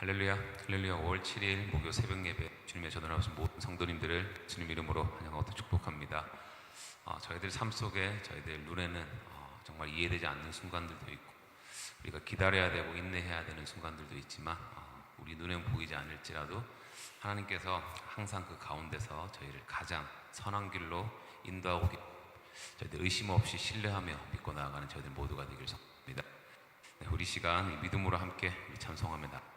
할렐루야, 할렐루야. 5월 7일 목요 새벽 예배 주님의 전을 하신 모든 성도님들을 주님 이름으로 환영하고 축복합니다. 저희들 삶 속에 저희들 눈에는 정말 이해되지 않는 순간들도 있고 우리가 기다려야 되고 인내해야 되는 순간들도 있지만 우리 눈엔 보이지 않을지라도 하나님께서 항상 그 가운데서 저희를 가장 선한 길로 인도하고 저희들 의심 없이 신뢰하며 믿고 나아가는 저희들 모두가 되길 소원합니다. 네, 우리 시간 이 믿음으로 함께 찬송하며 나갑니다.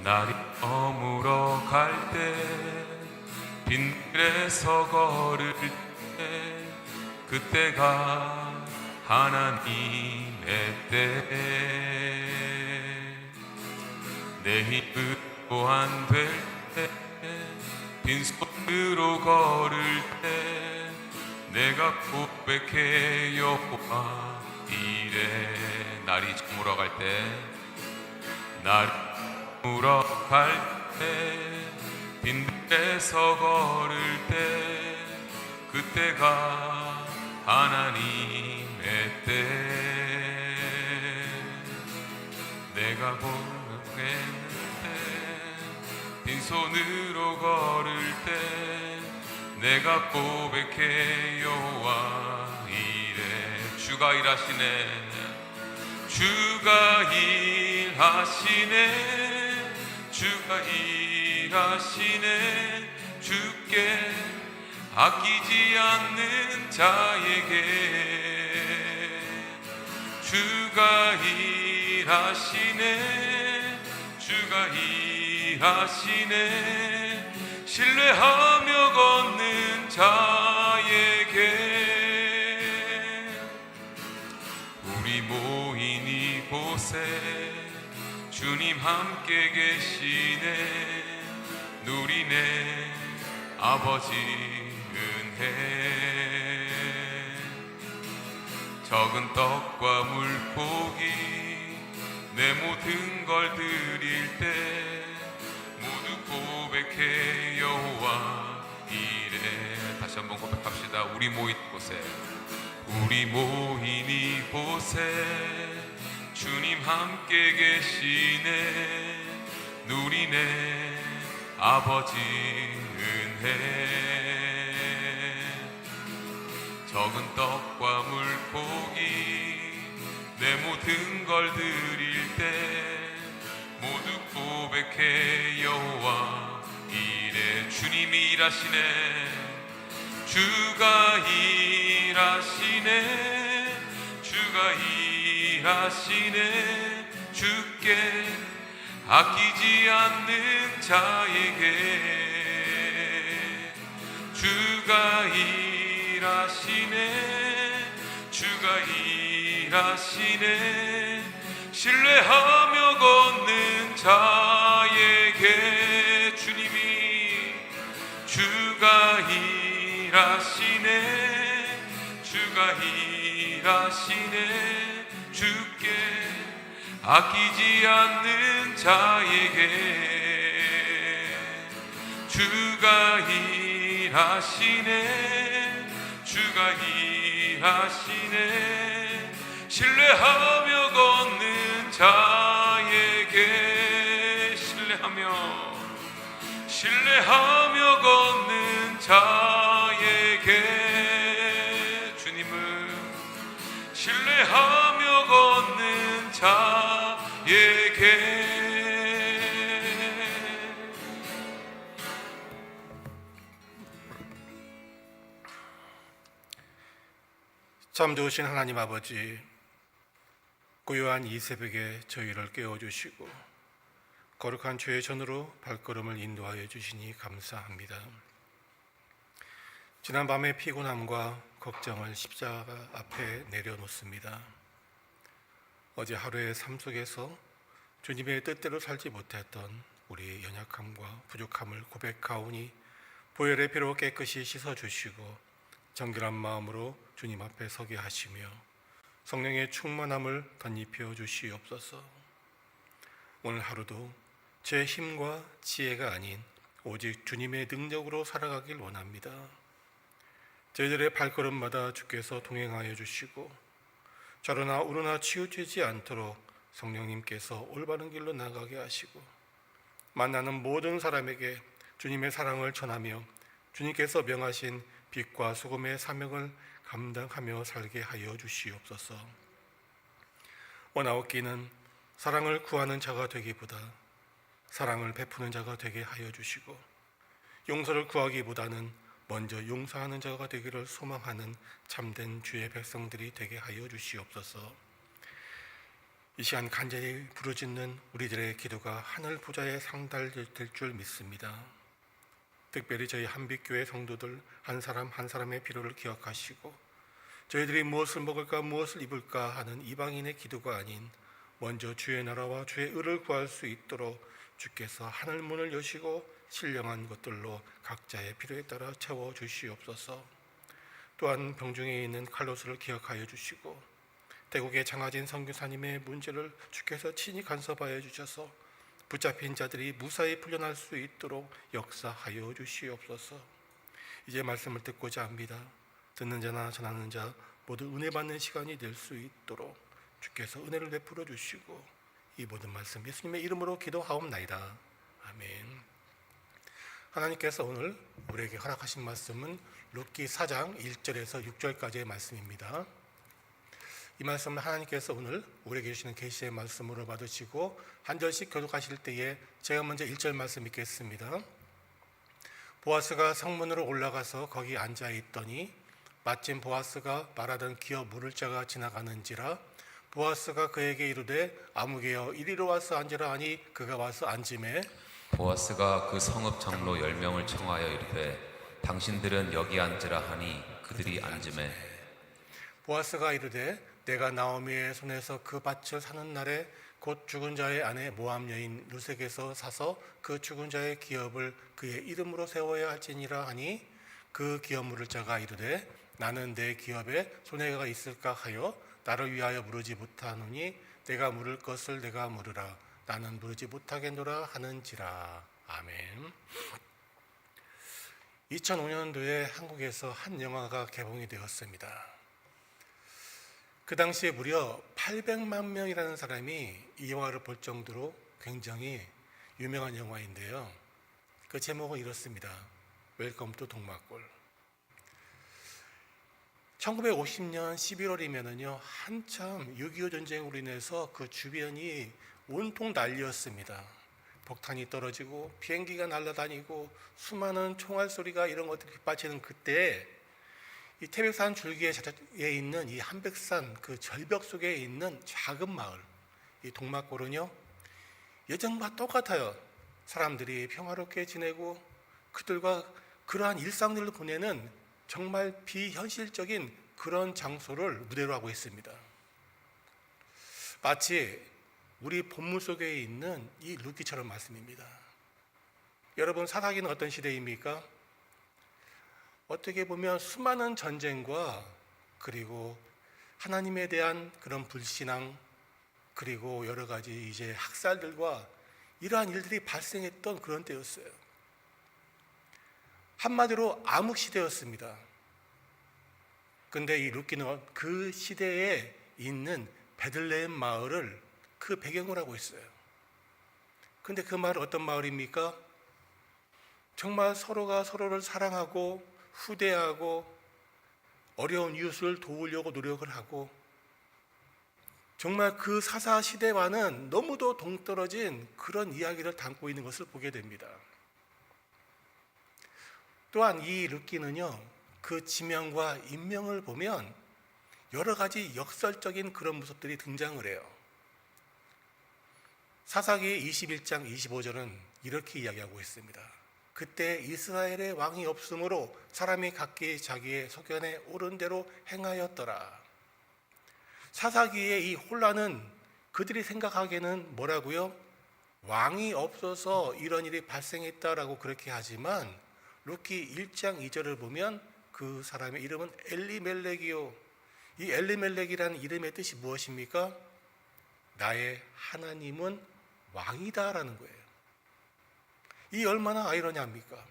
날이 머물러 갈 때 빈길에서 걸을 때 그때가 하나님의 때 내 힘으로 안 될 때 빈손으로 걸을 때 내가 고백해 여호와 이래 날이 저물어 갈 때 날이 물어 갈 때 빈들에서 걸을 때 그때가 하나님의 때 내가 고백했는데 빈손으로 걸을 때 내가 고백해 여호와 이래 주가 일하시네 주가 일하시네 주가 일하시네 주께 아끼지 않는 자에게 주가 일하시네 주가 일하시네 신뢰하며 걷는 자에게 우리 모인 이곳에 주님 함께 계시네 누리네 아버지 은혜 적은 떡과 물고기 내 모든 걸 드릴 때 모두 고백해 여호와 이래 다시 한번 고백합시다. 우리 모인 이곳에 주님 함께 계시네 누리네 아버지 은혜 적은 떡과 물고기 내 모든 걸 드릴 때 모두 고백해 여호와 이래 주님이 일하시네 주가 일하시네 주가 일하시네 주께 아끼지 않는 자에게 주가 일하시네 주가 일하시네 신뢰하며 걷는 자에게 주님이 주가 일하시네 주가 일하시네 주께 아끼지 않는 자에게 주가 일하시네 주가 일하시네 신뢰하며 걷는 자에게 신뢰하며 걷는 자에게 주님을 신뢰하며 걷는 자에게 참 좋으신 하나님 아버지 고요한 이 새벽에 저희를 깨워주시고 거룩한 주의 전으로 발걸음을 인도하여 주시니 감사합니다. 지난밤의 피곤함과 걱정을 십자가 앞에 내려놓습니다. 어제 하루의 삶 속에서 주님의 뜻대로 살지 못했던 우리의 연약함과 부족함을 고백하오니 보혈의 피로 깨끗이 씻어주시고 정결한 마음으로 주님 앞에 서게 하시며 성령의 충만함을 덧입혀 주시옵소서. 오늘 하루도 제 힘과 지혜가 아닌 오직 주님의 능력으로 살아가길 원합니다. 저희들의 발걸음마다 주께서 동행하여 주시고 좌로나 우로나 치우치지 않도록 성령님께서 올바른 길로 나가게 하시고 만나는 모든 사람에게 주님의 사랑을 전하며 주님께서 명하신 빛과 소금의 사명을 감당하며 살게 하여 주시옵소서. 원하옵기는 사랑을 구하는 자가 되기보다 사랑을 베푸는 자가 되게 하여 주시고 용서를 구하기보다는 먼저 용서하는 자가 되기를 소망하는 참된 주의 백성들이 되게 하여 주시옵소서. 이 시간 간절히 부르짖는 우리들의 기도가 하늘 보좌에 상달될 줄 믿습니다. 특별히 저희 한빛교회 성도들 한 사람 한 사람의 필요를 기억하시고 저희들이 무엇을 먹을까 무엇을 입을까 하는 이방인의 기도가 아닌 먼저 주의 나라와 주의 의를 구할 수 있도록 주께서 하늘 문을 여시고 신령한 것들로 각자의 필요에 따라 채워 주시옵소서. 또한 병중에 있는 칼로스를 기억하여 주시고 대국의 장하진 선교사님의 문제를 주께서 친히 간섭하여 주셔서 붙잡힌 자들이 무사히 풀려날 수 있도록 역사하여 주시옵소서. 이제 말씀을 듣고자 합니다. 듣는 자나 전하는 자 모두 은혜 받는 시간이 될 수 있도록 주께서 은혜를 베풀어 주시고 이 모든 말씀 예수님의 이름으로 기도하옵나이다. 아멘. 하나님께서 오늘 우리에게 허락하신 말씀은 룻기 4장 1절에서 6절까지의 말씀입니다. 이 말씀을 하나님께서 오늘 우리에게 주시는 계시의 말씀으로 받으시고 한 절씩 교독하실 때에 제가 먼저 1절 말씀 읽겠습니다. 보아스가 성문으로 올라가서 거기 앉아 있더니 마침 보아스가 말하던 기어 물을 자가 지나가는지라 보아스가 그에게 이르되 아무개여 이리로 와서 앉으라 하니 그가 와서 앉으매 보아스가 그 성읍 장로 10명을 청하여 이르되 당신들은 여기 앉으라 하니 그들이 앉으매 보아스가 이르되 내가 나오미의 손에서 그 밭을 사는 날에 곧 죽은 자의 아내 모압 여인 룻에게서 사서 그 죽은 자의 기업을 그의 이름으로 세워야 할지니라 하니 그 기업 물을 자가 이르되 나는 내 기업에 손해가 있을까 하여 나를 위하여 물으지 못하노니 내가 물을 것을 내가 물으라 나는 물으지 못하겠노라 하는지라. 아멘. 2005년도에 한국에서 한 영화가 개봉이 되었습니다. 그 당시에 무려 800만 명이라는 사람이 이 영화를 볼 정도로 굉장히 유명한 영화인데요. 그 제목은 이렇습니다. 웰컴 투 동막골. 1950년 11월이면은요, 한참 6.25 전쟁으로 인해서 그 주변이 온통 난리였습니다. 폭탄이 떨어지고 비행기가 날아다니고 수많은 총알 소리가 이런 것들이 빗받치는 그때 이 태백산 줄기에 있는 이 한백산 그 절벽 속에 있는 작은 마을 이 동막골은요 예전과 똑같아요. 사람들이 평화롭게 지내고 그들과 그러한 일상들을 보내는 정말 비현실적인 그런 장소를 무대로 하고 있습니다. 마치 우리 본문 속에 있는 이 룻기처럼 말씀입니다. 여러분, 사사기는 어떤 시대입니까? 어떻게 보면 수많은 전쟁과 그리고 하나님에 대한 그런 불신앙 그리고 여러 가지 이제 학살들과 이러한 일들이 발생했던 그런 때였어요. 한마디로 암흑 시대였습니다. 근데 이 룻기는 그 시대에 있는 베들레헴 마을을 그 배경으로 하고 있어요. 근데 그 마을은 어떤 마을입니까? 정말 서로가 서로를 사랑하고 후대하고 어려운 이웃을 도우려고 노력을 하고 정말 그 사사 시대와는 너무도 동떨어진 그런 이야기를 담고 있는 것을 보게 됩니다. 또한 이 룻기는요, 그 지명과 인명을 보면 여러 가지 역설적인 그런 모습들이 등장을 해요. 사사기 21장 25절은 이렇게 이야기하고 있습니다. 그때 이스라엘의 왕이 없으므로 사람이 각기 자기의 소견에 옳은 대로 행하였더라. 사사기의 이 혼란은 그들이 생각하기에는 뭐라고요? 왕이 없어서 이런 일이 발생했다라고 그렇게 하지만 룻기 1장 2절을 보면 그 사람의 이름은 엘리멜렉이요. 이 엘리멜렉이라는 이름의 뜻이 무엇입니까? 나의 하나님은 왕이다라는 거예요. 이 얼마나 아이러니합니까?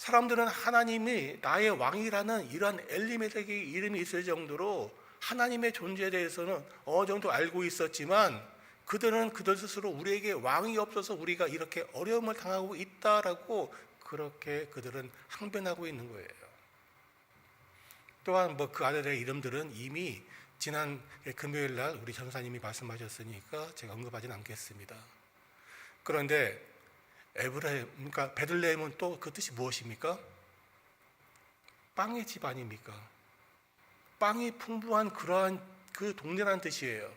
사람들은 하나님이 나의 왕이라는 이러한 엘리멜렉의 이름이 있을 정도로 하나님의 존재에 대해서는 어느 정도 알고 있었지만 그들은 그들 스스로 우리에게 왕이 없어서 우리가 이렇게 어려움을 당하고 있다라고 그렇게 그들은 항변하고 있는 거예요. 또한 그 아들의 이름들은 이미 지난 금요일 날 우리 전사님이 말씀하셨으니까 제가 언급하지는 않겠습니다. 그런데 에브라임, 그러니까 베들레헴은 또 그 뜻이 무엇입니까? 빵의 집 아닙니까? 빵이 풍부한 그러한 그 동네라는 뜻이에요.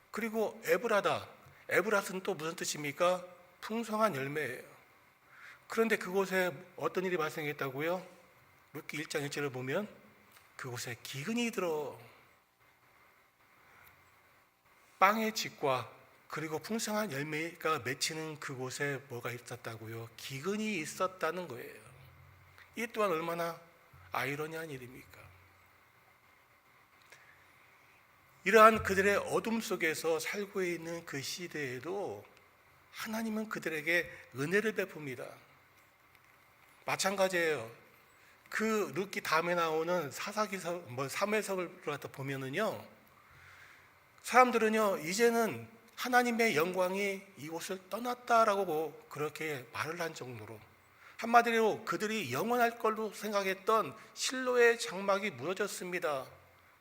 그리고 에브라다, 에브라스는 또 무슨 뜻입니까? 풍성한 열매예요. 그런데 그곳에 어떤 일이 발생했다고요? 룻기 1장 1절을 보면 그곳에 기근이 들어 빵의 집과 그리고 풍성한 열매가 맺히는 그곳에 뭐가 있었다고요? 기근이 있었다는 거예요. 이 또한 얼마나 아이러니한 일입니까? 이러한 그들의 어둠 속에서 살고 있는 그 시대에도 하나님은 그들에게 은혜를 베풉니다. 마찬가지예요. 그 룻기 다음에 나오는 사사기서 사무엘서를 갖다 보면은요, 사람들은요 이제는 하나님의 영광이 이곳을 떠났다라고 그렇게 말을 한 정도로, 한마디로 그들이 영원할 걸로 생각했던 실로의 장막이 무너졌습니다.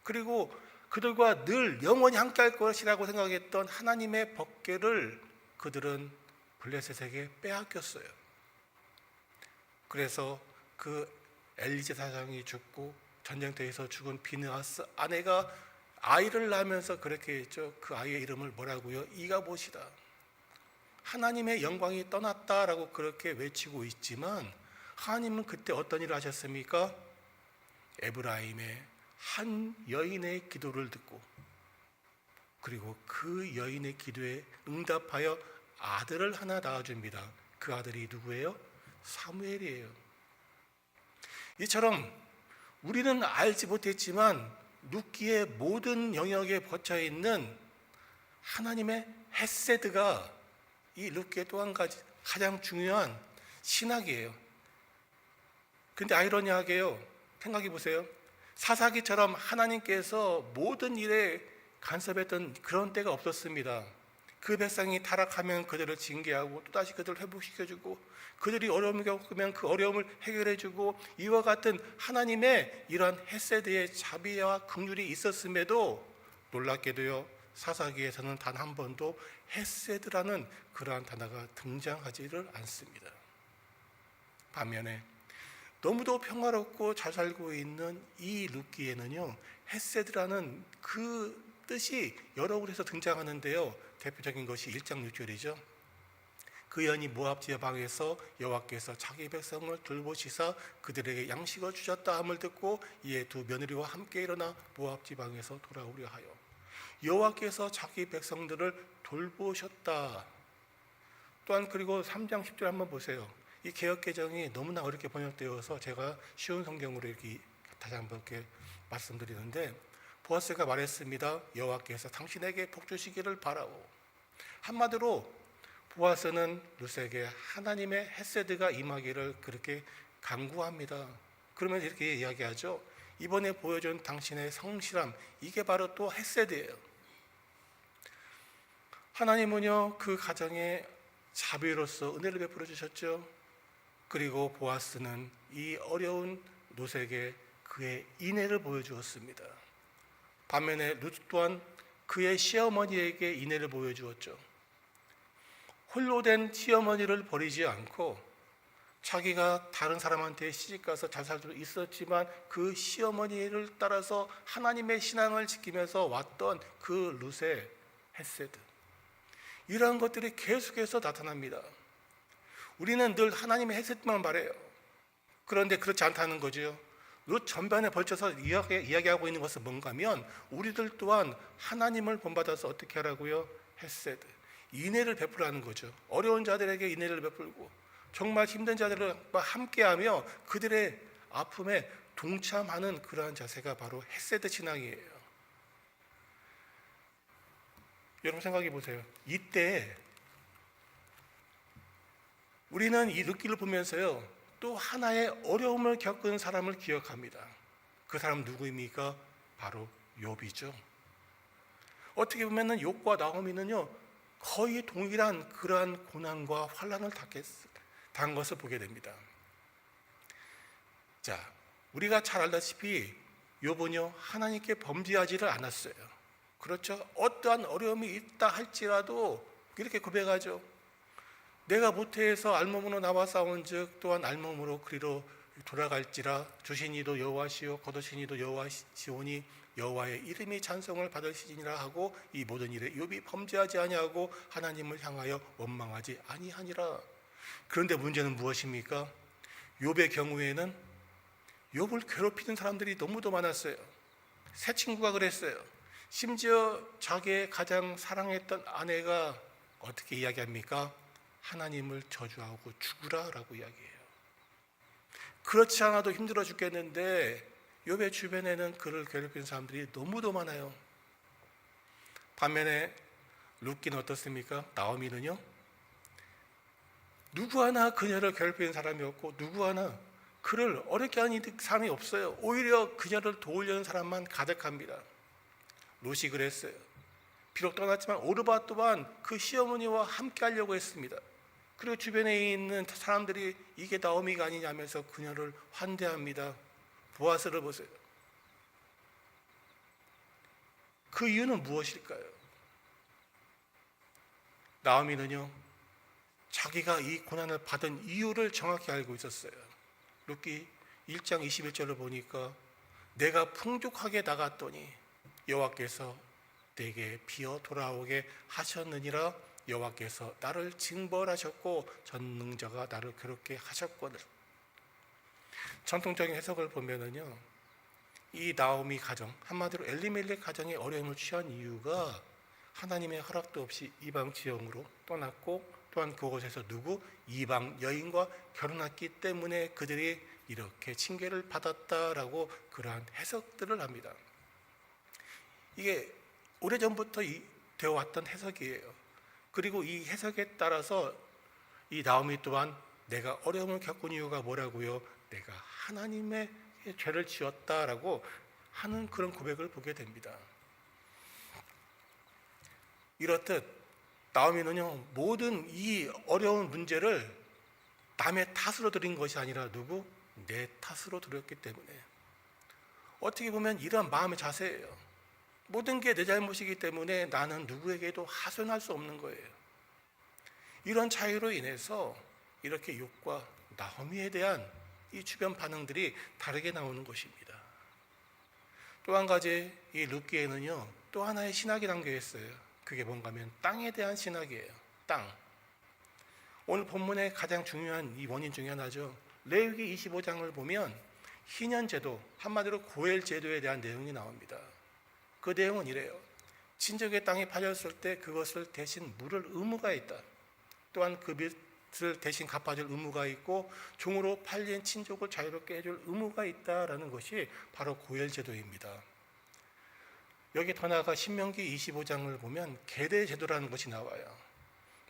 그리고 그들과 늘 영원히 함께할 것이라고 생각했던 하나님의 법궤를 그들은 블레셋에게 빼앗겼어요. 그래서 그 엘리제 사장이 죽고 전쟁터에서 죽은 비느하스 아내가 아이를 낳으면서 그렇게 했죠. 그 아이의 이름을 뭐라고요? 이가봇이다. 하나님의 영광이 떠났다라고 그렇게 외치고 있지만 하나님은 그때 어떤 일을 하셨습니까? 에브라임의 한 여인의 기도를 듣고 그리고 그 여인의 기도에 응답하여 아들을 하나 낳아줍니다. 그 아들이 누구예요? 사무엘이에요. 이처럼 우리는 알지 못했지만 룻기의 모든 영역에 퍼져 있는 하나님의 헤세드가 이 룻기의 또 한 가지 가장 중요한 신학이에요. 근데 아이러니하게요, 생각해 보세요. 사사기처럼 하나님께서 모든 일에 간섭했던 그런 때가 없었습니다. 그 백성이 타락하면 그들을 징계하고 또다시 그들을 회복시켜주고 그들이 어려움을 겪으면 그 어려움을 해결해주고 이와 같은 하나님의 이러한 헤세드의 자비와 긍휼이 있었음에도 놀랍게도요 사사기에서는 단 한 번도 헤세드라는 그러한 단어가 등장하지를 않습니다. 반면에 너무도 평화롭고 잘 살고 있는 이 룻기에는요 헤세드라는 그 뜻이 여러 곳에서 등장하는데요, 대표적인 것이 1장 6절이죠. 그 여인이 모압 지방에서 여호와께서 자기 백성을 돌보시사 그들에게 양식을 주셨다 함을 듣고 이에 두 며느리와 함께 일어나 모압 지방에서 돌아오려 하여 여호와께서 자기 백성들을 돌보셨다. 또한 그리고 3장 10절 한번 보세요. 이 개역개정이 너무나 어렵게 번역되어서 제가 쉬운 성경으로 이렇게 다시 한번 이렇게 말씀드리는데, 보아스가 말했습니다. 여호와께서 당신에게 복 주시기를 바라오. 한마디로 보아스는 룻에게 하나님의 헤세드가 임하기를 그렇게 간구합니다. 그러면 이렇게 이야기하죠. 이번에 보여준 당신의 성실함, 이게 바로 또 헤세드예요. 하나님은요 그 가정에 자비로서 은혜를 베풀어 주셨죠. 그리고 보아스는 이 어려운 룻에게 그의 인애를 보여주었습니다. 반면에 룻 또한 그의 시어머니에게 인애를 보여주었죠. 홀로 된 시어머니를 버리지 않고 자기가 다른 사람한테 시집가서 잘 살 수 있었지만 그 시어머니를 따라서 하나님의 신앙을 지키면서 왔던 그 룻의 헤세드, 이러한 것들이 계속해서 나타납니다. 우리는 늘 하나님의 헤세드만 바라요. 그런데 그렇지 않다는 거죠. 룻 전반에 걸쳐서 이야기하고 있는 것은 뭔가 하면 우리들 또한 하나님을 본받아서 어떻게 하라고요? 헤세드, 인애를 베풀라는 거죠. 어려운 자들에게 인애를 베풀고 정말 힘든 자들과 함께하며 그들의 아픔에 동참하는 그러한 자세가 바로 헤세드 신앙이에요. 여러분 생각해 보세요. 이때 우리는 이 룻기를 보면서요 또 하나의 어려움을 겪은 사람을 기억합니다. 그 사람 누구입니까? 바로 욥이죠. 어떻게 보면은 욥과 나오미는요 거의 동일한 그러한 고난과 환난을 당한 것을 보게 됩니다. 자, 우리가 잘 알다시피 욥은요 하나님께 범죄하지를 않았어요. 그렇죠? 어떠한 어려움이 있다 할지라도 이렇게 고백하죠. 내가 모태에서 알몸으로 나와 싸운즉 또한 알몸으로 그리로 돌아갈지라. 주신 이도 여호와시오 거두신 이도 여호와시오니 여호와의 이름이 찬송을 받으시니라 하고 이 모든 일에 욥이 범죄하지 아니하고 하나님을 향하여 원망하지 아니하니라. 그런데 문제는 무엇입니까? 욥의 경우에는 욥을 괴롭히는 사람들이 너무도 많았어요. 새 친구가 그랬어요. 심지어 자기의 가장 사랑했던 아내가 어떻게 이야기합니까? 하나님을 저주하고 죽으라라고 이야기해요. 그렇지 않아도 힘들어 죽겠는데 욥의 주변에는 그를 괴롭히는 사람들이 너무도 많아요. 반면에 룻기는 어떻습니까? 나오미는요 누구 하나 그녀를 괴롭히는 사람이 없고 누구 하나 그를 어렵게 하는 사람이 없어요. 오히려 그녀를 도우려는 사람만 가득합니다. 룻이 그랬어요. 비록 떠났지만 오르바 또한 그 시어머니와 함께 하려고 했습니다. 그리고 주변에 있는 사람들이 이게 나오미가 아니냐면서 그녀를 환대합니다. 보아스를 보세요. 그 이유는 무엇일까요? 나오미는요 자기가 이 고난을 받은 이유를 정확히 알고 있었어요. 룻기 1장 21절을 보니까 내가 풍족하게 나갔더니 여호와께서 내게 비어 돌아오게 하셨느니라. 여호와께서 나를 징벌하셨고 전능자가 나를 괴롭게 하셨거늘. 전통적인 해석을 보면은요 이 나오미 가정, 한마디로 엘리멜렉 가정의 어려움을 취한 이유가 하나님의 허락도 없이 이방 지형으로 떠났고 또한 그곳에서 이방 여인과 결혼했기 때문에 그들이 이렇게 징계를 받았다라고 그러한 해석들을 합니다. 이게 오래전부터 되어 왔던 해석이에요. 그리고 이 해석에 따라서 이 나오미 또한 내가 어려움을 겪은 이유가 뭐라고요? 내가 하나님의 죄를 지었다라고 하는 그런 고백을 보게 됩니다. 이렇듯 나오미는요 모든 이 어려운 문제를 남의 탓으로 드린 것이 아니라 내 탓으로 드렸기 때문에 어떻게 보면 이런 마음의 자세예요. 모든 게 내 잘못이기 때문에 나는 누구에게도 하소연할 수 없는 거예요. 이런 차이로 인해서 이렇게 욥과 나오미에 대한 이 주변 반응들이 다르게 나오는 것입니다. 또 한 가지 이 룻기에는요 또 하나의 신학이 담겨 있어요. 그게 뭔가 하면 땅에 대한 신학이에요. 땅. 오늘 본문의 가장 중요한 이 원인 중에 하나죠. 레위기 25장을 보면 희년제도, 한마디로 고엘 제도에 대한 내용이 나옵니다. 그 내용은 이래요. 친족의 땅이 팔렸을 때 그것을 대신 물을 의무가 있다. 또한 그 빚을 대신 갚아줄 의무가 있고 종으로 팔린 친족을 자유롭게 해줄 의무가 있다라는 것이 바로 고엘 제도입니다. 여기 더 나아가 신명기 25장을 보면 계대 제도라는 것이 나와요.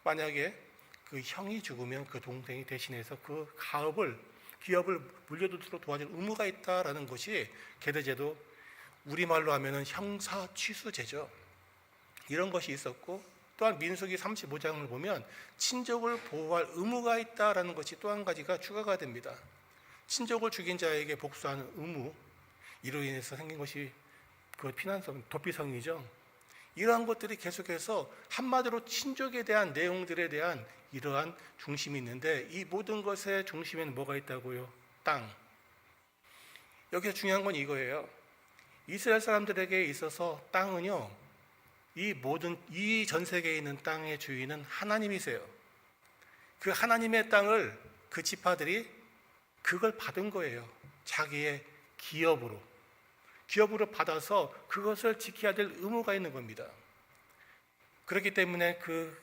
만약에 그 형이 죽으면 그 동생이 대신해서 그 기업을 물려두도록 도와줄 의무가 있다라는 것이 계대 제도, 우리말로 하면은 형사 취수제죠. 이런 것이 있었고 또한 민수기 35장을 보면 친족을 보호할 의무가 있다라는 것이 또 한 가지가 추가가 됩니다. 친족을 죽인 자에게 복수하는 의무, 이로 인해서 생긴 것이 그 피난성, 도피성이죠. 이러한 것들이 계속해서 한마디로 친족에 대한 내용들에 대한 이러한 중심이 있는데 이 모든 것의 중심에는 뭐가 있다고요? 땅. 여기서 중요한 건 이거예요. 이스라엘 사람들에게 있어서 땅은요, 이 전 세계에 있는 땅의 주인은 하나님이세요. 그 하나님의 땅을 그 지파들이 그걸 받은 거예요. 자기의 기업으로 받아서 그것을 지켜야 될 의무가 있는 겁니다. 그렇기 때문에 그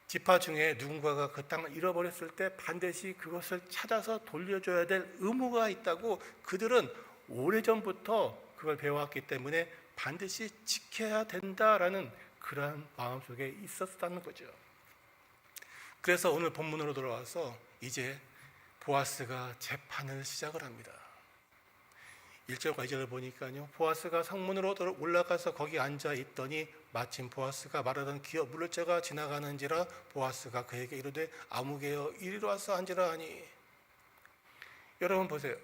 지파 중에 누군가가 그 땅을 잃어버렸을 때 반드시 그것을 찾아서 돌려줘야 될 의무가 있다고 그들은 오래전부터 그걸 배워왔기 때문에 반드시 지켜야 된다라는 그러한 마음속에 있었다는 거죠. 그래서 오늘 본문으로 돌아와서 이제 보아스가 재판을 시작을 합니다. 1절과 2절을 보니까요, 보아스가 성문으로 올라가서 거기 앉아 있더니 마침 보아스가 말하던 기업 물자가 지나가는지라 보아스가 그에게 이르되 아무개여 이리로 와서 앉으라 하니. 여러분 보세요.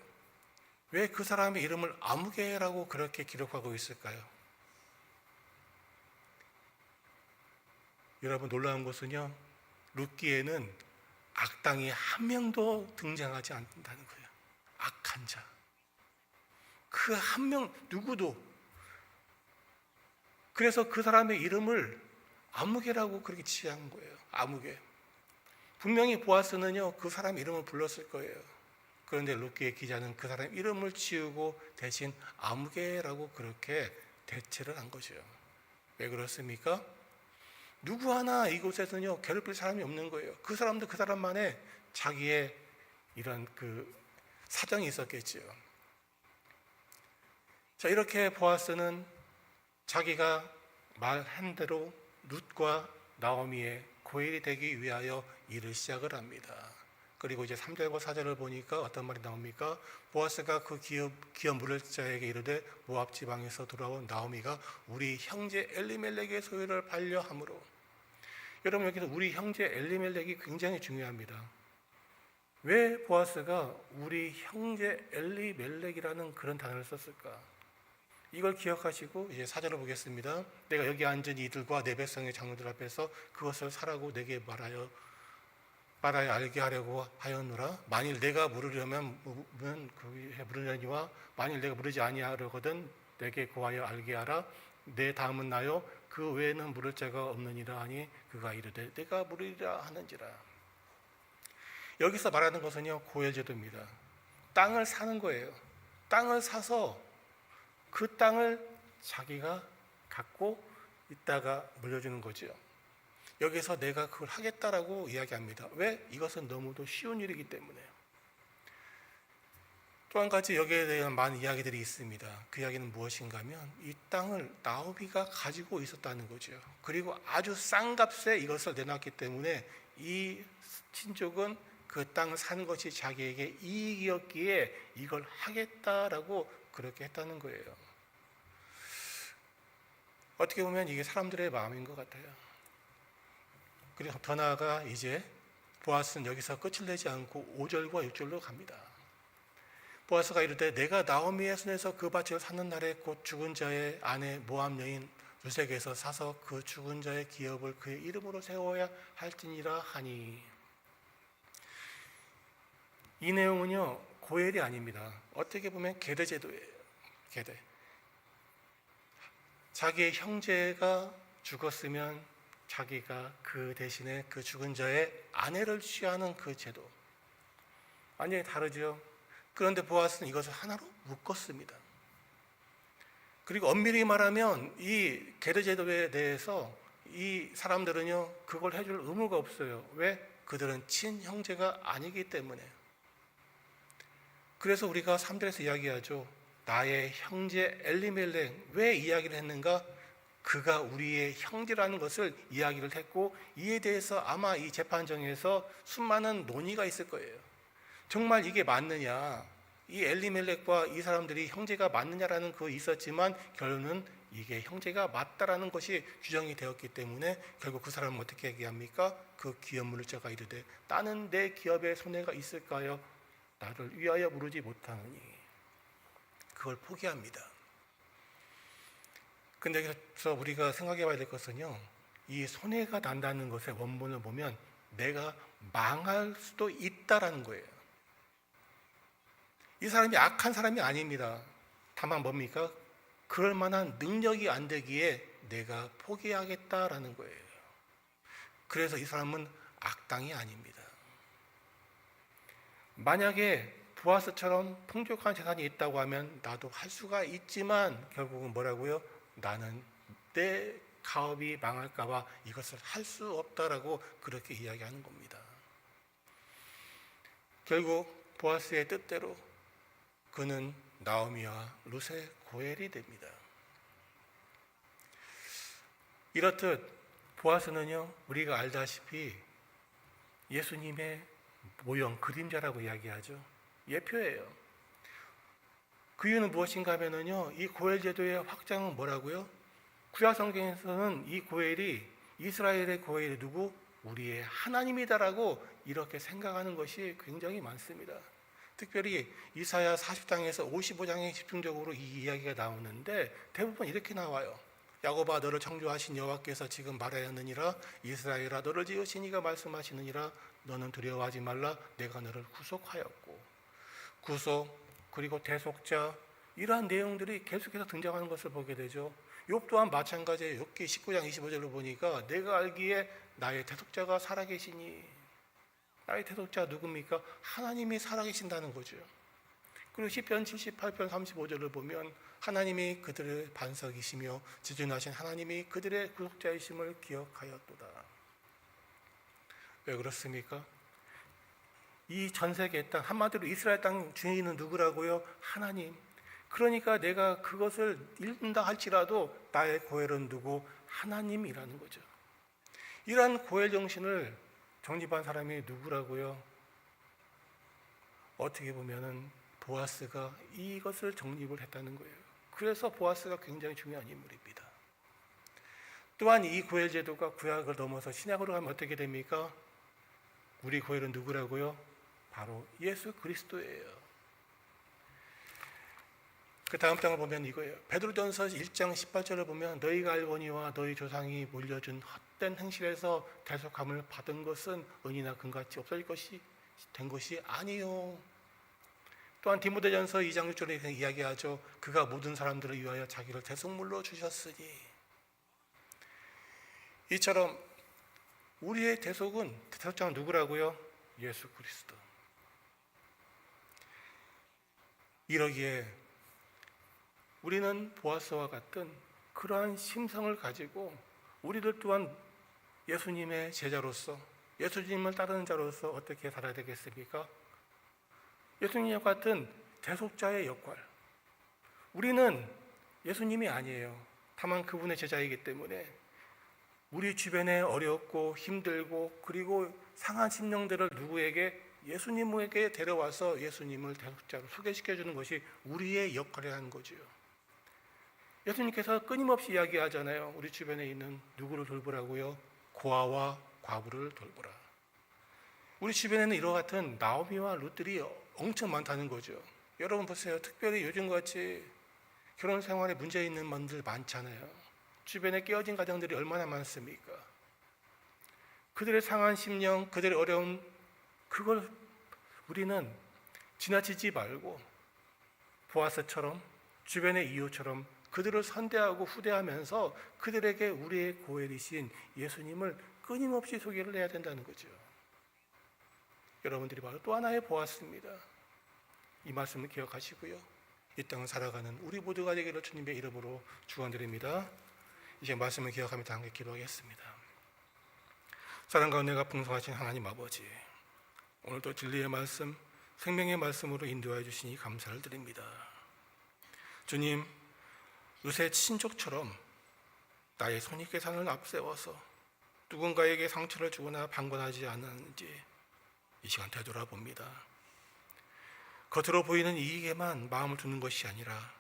왜 그 사람의 이름을 아무개라고 그렇게 기록하고 있을까요? 여러분 놀라운 것은요, 룻기에는 악당이 한 명도 등장하지 않는다는 거예요. 악한 자. 그 한 명 누구도. 그래서 그 사람의 이름을 아무개라고 그렇게 지은 거예요. 아무개. 분명히 보아스는요, 그 사람 이름을 불렀을 거예요. 그런데 룻기의 기자는 그 사람 이름을 지우고 대신 아무개라고 그렇게 대체를 한 거죠. 왜 그렇습니까? 누구 하나 이곳에서는요, 괴롭힐 사람이 없는 거예요. 그 사람도 그 사람만의 자기의 이런 그 사정이 있었겠지요. 자, 이렇게 보아스는 자기가 말한 대로 룻과 나오미의 고엘이 되기 위하여 일을 시작을 합니다. 그리고 이제 3절과 4절을 보니까 어떤 말이 나옵니까? 보아스가 그 기업 물자에게 이르되 모압 지방에서 돌아온 나오미가 우리 형제 엘리멜렉의 소유를 반려함으로. 여러분 여기서 우리 형제 엘리멜렉이 굉장히 중요합니다. 왜 보아스가 우리 형제 엘리멜렉이라는 그런 단어를 썼을까? 이걸 기억하시고 이제 4절을 보겠습니다. 내가 여기 앉은 이들과 내 백성의 장로들 앞에서 그것을 사라고 내게 말하여 알게 하려고 하였노라. 만일 내가 물으려면 물으려니와 만일 내가 물으지 아니하려거든 내게 고하여 알게 하라. 내 다음은 나요 그 외에는 물을 자가 없느니라 하니 그가 이르되 내가 물으리라 하는지라. 여기서 말하는 것은요, 고엘제도입니다. 땅을 사는 거예요. 땅을 사서 그 땅을 자기가 갖고 있다가 물려주는 거죠. 여기서 내가 그걸 하겠다라고 이야기합니다. 왜? 이것은 너무도 쉬운 일이기 때문에요. 또 한 가지 여기에 대한 많은 이야기들이 있습니다. 그 이야기는 무엇인가 하면 이 땅을 나오미가 가지고 있었다는 거죠. 그리고 아주 싼 값에 이것을 내놨기 때문에 이 친족은 그 땅을 사는 것이 자기에게 이익이었기에 이걸 하겠다라고 그렇게 했다는 거예요. 어떻게 보면 이게 사람들의 마음인 것 같아요. 그리고 더 나아가 이제 보아스는 여기서 끝을 내지 않고 5절과 6절로 갑니다. 보아스가 이르되 내가 나오미의 손에서 그 밭을 사는 날에 곧 죽은 자의 아내 모압 여인 룻에게서 사서 그 죽은 자의 기업을 그의 이름으로 세워야 할지니라 하니. 이 내용은요, 고엘이 아닙니다. 어떻게 보면 계대제도예요. 계대. 자기의 형제가 죽었으면 자기가 그 대신에 그 죽은 자의 아내를 취하는 그 제도. 완전히 다르죠. 그런데 보아스는 이것을 하나로 묶었습니다. 그리고 엄밀히 말하면 이 계대 제도에 대해서 이 사람들은요, 그걸 해줄 의무가 없어요. 왜? 그들은 친형제가 아니기 때문에. 그래서 우리가 3절에서 이야기하죠. 나의 형제 엘리멜렉. 왜 이야기를 했는가? 그가 우리의 형제라는 것을 이야기를 했고, 이에 대해서 아마 이 재판정에서 수많은 논의가 있을 거예요. 정말 이게 맞느냐, 이 엘리멜렉과 이 사람들이 형제가 맞느냐라는 거 있었지만 결론은 이게 형제가 맞다라는 것이 규정이 되었기 때문에 결국 그 사람은 어떻게 얘기합니까? 그 기업 물자가 이르되 나는 내 기업에 손해가 있을까요? 나를 위하여 물으지 못하느니. 그걸 포기합니다. 근데 여기서 우리가 생각해 봐야 될 것은요, 이 손해가 난다는 것의 원본을 보면 내가 망할 수도 있다라는 거예요. 이 사람이 악한 사람이 아닙니다. 다만 뭡니까? 그럴 만한 능력이 안 되기에 내가 포기하겠다라는 거예요. 그래서 이 사람은 악당이 아닙니다. 만약에 보아스처럼 풍족한 재산이 있다고 하면 나도 할 수가 있지만 결국은 뭐라고요? 나는 내 가업이 망할까 봐 이것을 할 수 없다라고 그렇게 이야기하는 겁니다. 결국 보아스의 뜻대로 그는 나오미와 룻의 고엘이 됩니다. 이렇듯 보아스는요, 우리가 알다시피 예수님의 모형, 그림자라고 이야기하죠. 예표예요. 그 이유는 무엇인가 하면은요, 이 고엘 제도의 확장은 뭐라고요? 구약 성경에서는 이 고엘이 이스라엘의 고엘이 누구? 우리의 하나님이다라고 이렇게 생각하는 것이 굉장히 많습니다. 특별히 이사야 40장에서 55장에 집중적으로 이 이야기가 나오는데 대부분 이렇게 나와요. 야곱아 너를 창조하신 여호와께서 지금 말하였느니라. 이스라엘아 너를 지으신 이가 말씀하시느니라. 너는 두려워하지 말라. 내가 너를 구속하였고. 구속 그리고 대속자, 이러한 내용들이 계속해서 등장하는 것을 보게 되죠. 욥 또한 마찬가지예요. 욥기 19장 25절로 보니까 내가 알기에 나의 대속자가 살아계시니, 나의 대속자 누굽니까? 하나님이 살아계신다는 거죠. 그리고 시편 78편 35절을 보면 하나님이 그들의 반석이시며 지존하신 하나님이 그들의 구속자이심을 기억하였도다. 왜 그렇습니까? 이 전 세계 땅, 한마디로 이스라엘 땅 주인은 누구라고요? 하나님. 그러니까 내가 그것을 잃는다 할지라도 나의 고엘은 누구? 하나님이라는 거죠. 이러한 고엘 정신을 정립한 사람이 누구라고요? 어떻게 보면은 보아스가 이것을 정립을 했다는 거예요. 그래서 보아스가 굉장히 중요한 인물입니다. 또한 이 고엘 제도가 구약을 넘어서 신약으로 가면 어떻게 됩니까? 우리 고엘은 누구라고요? 바로 예수 그리스도예요. 그 다음 장을 보면 이거예요. 베드로전서 1장 18절을 보면 너희가 알거니와 너희 조상이 물려준 헛된 행실에서 대속함을 받은 것은 은이나 금같이 없어질 것이 된 것이 아니요. 또한 디모데전서 2장 6절에 이야기하죠. 그가 모든 사람들을 위하여 자기를 대속물로 주셨으니. 이처럼 우리의 대속자는 누구라고요? 예수 그리스도. 이러기에 우리는 보아스와 같은 그러한 심성을 가지고 우리들 또한 예수님의 제자로서, 예수님을 따르는 자로서 어떻게 살아야 되겠습니까? 예수님과 같은 대속자의 역할. 우리는 예수님이 아니에요. 다만 그분의 제자이기 때문에 우리 주변에 어렵고 힘들고 그리고 상한 심령들을 누구에게? 예수님에게 데려와서 예수님을 대속자로 소개시켜주는 것이 우리의 역할이라는 거죠. 예수님께서 끊임없이 이야기하잖아요. 우리 주변에 있는 누구를 돌보라고요? 고아와 과부를 돌보라. 우리 주변에는 이와 같은 나오미와 룻들이 엄청 많다는 거죠. 여러분 보세요. 특별히 요즘같이 결혼 생활에 문제 있는 분들 많잖아요. 주변에 깨어진 가정들이 얼마나 많습니까? 그들의 상한 심령, 그들의 어려움, 그걸 우리는 지나치지 말고 보아스처럼 주변의 이웃처럼 그들을 선대하고 후대하면서 그들에게 우리의 고엘이신 예수님을 끊임없이 소개를 해야 된다는 거죠. 여러분들이 바로 또 하나의 보아스입니다. 이 말씀을 기억하시고요. 이 땅을 살아가는 우리 모두가 되기를 주님의 이름으로 축원드립니다. 이제 말씀을 기억하며 함께 기도하겠습니다. 사랑과 은혜가 풍성하신 하나님 아버지, 오늘도 진리의 말씀, 생명의 말씀으로 인도해 주시니 감사를 드립니다. 주님, 룻의 친족처럼 나의 손익계산을 앞세워서 누군가에게 상처를 주거나 방관하지 않았는지 이 시간 되돌아봅니다. 겉으로 보이는 이익에만 마음을 두는 것이 아니라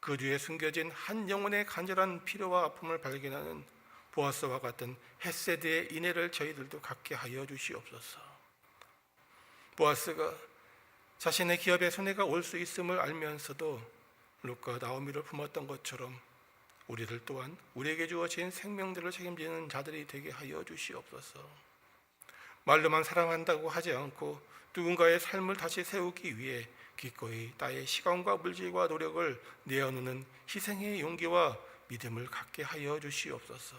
그 뒤에 숨겨진 한 영혼의 간절한 필요와 아픔을 발견하는 보아스와 같은 헤세드의 인애를 저희들도 갖게 하여 주시옵소서. 보아스가 자신의 기업에 손해가 올 수 있음을 알면서도 룻과 나오미를 품었던 것처럼 우리들 또한 우리에게 주어진 생명들을 책임지는 자들이 되게 하여 주시옵소서. 말로만 사랑한다고 하지 않고 누군가의 삶을 다시 세우기 위해 기꺼이 나의 시간과 물질과 노력을 내어놓는 희생의 용기와 믿음을 갖게 하여 주시옵소서.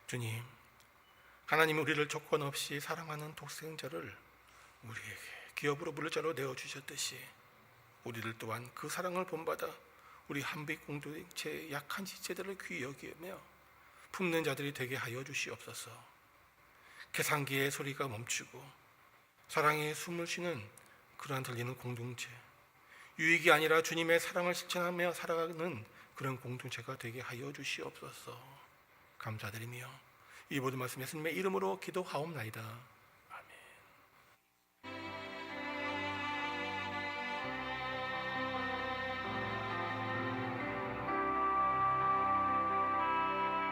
주님, 하나님이 우리를 조건 없이 사랑하는 독생자를 우리에게 기업으로 물릴 자로 내어주셨듯이 우리들 또한 그 사랑을 본받아 우리 한빛 공동체의 약한 지체들을 귀히 여기며 품는 자들이 되게 하여 주시옵소서. 계산기의 소리가 멈추고 사랑의 숨을 쉬는 그러한 들리는 공동체, 유익이 아니라 주님의 사랑을 실천하며 살아가는 그런 공동체가 되게 하여 주시옵소서. 감사드리며 이 모든 말씀 예수님의 이름으로 기도하옵나이다.